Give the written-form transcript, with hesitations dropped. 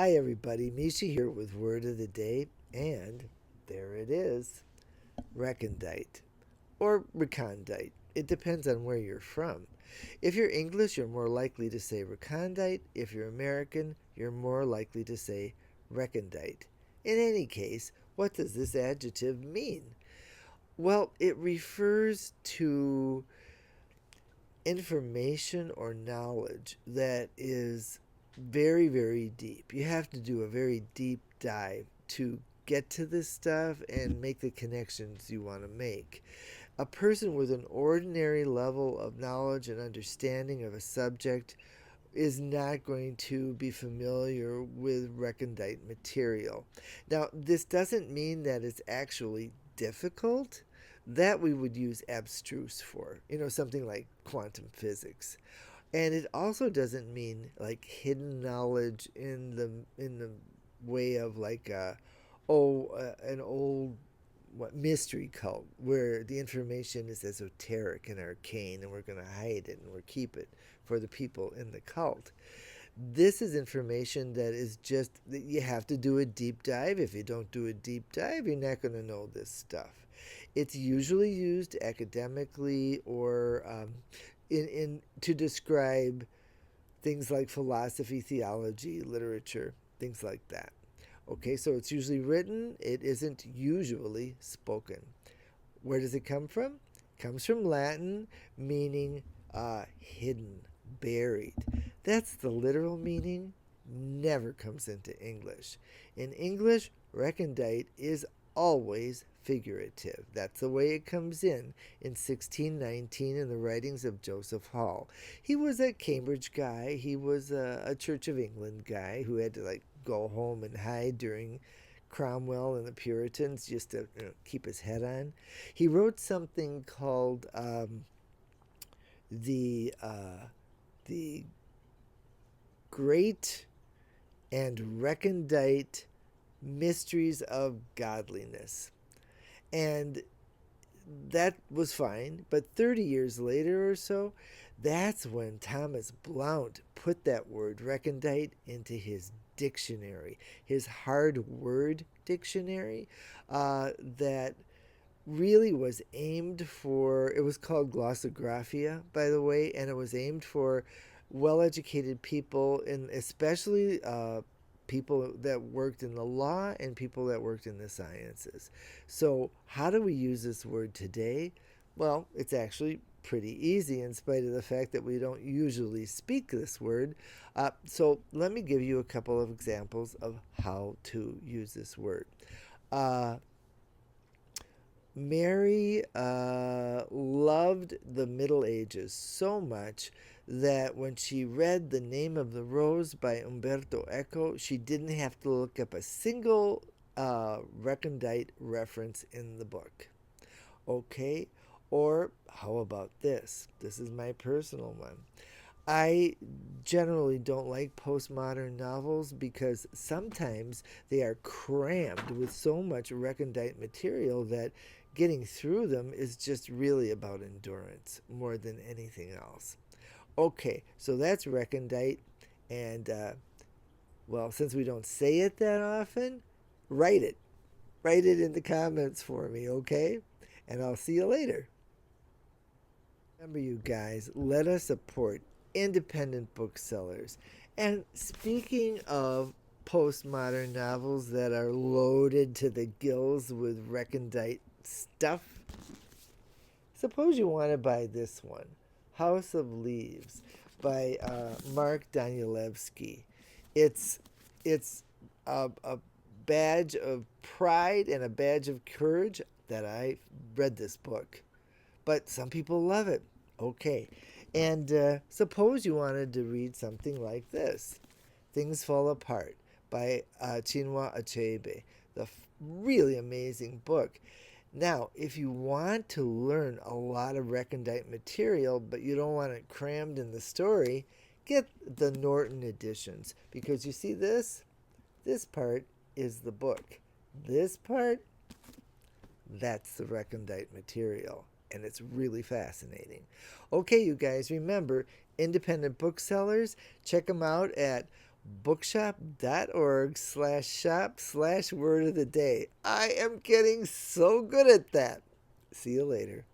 Hi, everybody. Mischa here with Word of the Day, and there it is, Recondite or Recondite. It depends on where you're from. If you're English, you're more likely to say Recondite. If you're American, you're more likely to say Recondite. In any case, what does this adjective mean? Well, it refers to information or knowledge that is very, very deep. You have to do a very deep dive to get to this stuff and make the connections you want to make. A person with an ordinary level of knowledge and understanding of a subject is not going to be familiar with recondite material. Now, this doesn't mean that it's actually difficult. That we would use abstruse for, something like quantum physics. And it also doesn't mean like hidden knowledge in the way of like an old mystery cult where the information is esoteric and arcane and we're going to hide it and we'll keep it for the people in the cult. This is information that is just that you have to do a deep dive. If you don't do a deep dive, you're not going to know this stuff. It's usually used academically or in to describe things like philosophy, theology, literature, things like that. Okay, so it's usually written, it isn't usually spoken. Where does it come from? It comes from Latin, meaning hidden, buried. That's the literal meaning, never comes into English. In English, recondite is always figurative. That's the way it comes in 1619 in the writings of Joseph Hall. He was a Cambridge guy. He was a Church of England guy who had to like go home and hide during Cromwell and the Puritans just to keep his head on. He wrote something called the the Great and Recondite Mysteries of Godliness. And that was fine. But 30 years later or so, that's when Thomas Blount put that word recondite into his dictionary, his hard word dictionary, that really was aimed for, it was called glossographia, by the way, and it was aimed for well educated people, and especially people that worked in the law and people that worked in the sciences. So, how do we use this word today? Well, it's actually pretty easy in spite of the fact that we don't usually speak this word. So, let me give you a couple of examples of how to use this word. Uh, Mary loved the Middle Ages so much that when she read The Name of the Rose by Umberto Eco, she didn't have to look up a single recondite reference in the book. Okay? Or how about this? This is my personal one. I generally don't like postmodern novels because sometimes they are crammed with so much recondite material that getting through them is just really about endurance more than anything else. Okay, so that's recondite. And, well, since we don't say it that often, write it. Write it in the comments for me, okay? And I'll see you later. Remember, you guys, let us support independent booksellers. And speaking of postmodern novels that are loaded to the gills with recondite stuff, suppose you want to buy this one, House of Leaves by Mark Danielewski. It's a badge of pride and a badge of courage that I read this book. But some people love it. Okay. And suppose you wanted to read something like this, Things Fall Apart by Chinua Achebe, the really amazing book. Now, if you want to learn a lot of recondite material, but you don't want it crammed in the story, get the Norton editions. Because you see this? This part is the book. This part, that's the recondite material. And it's really fascinating. Okay, you guys, remember, independent booksellers, check them out at bookshop.org/shop/word of the day. I am getting so good at that. See you later.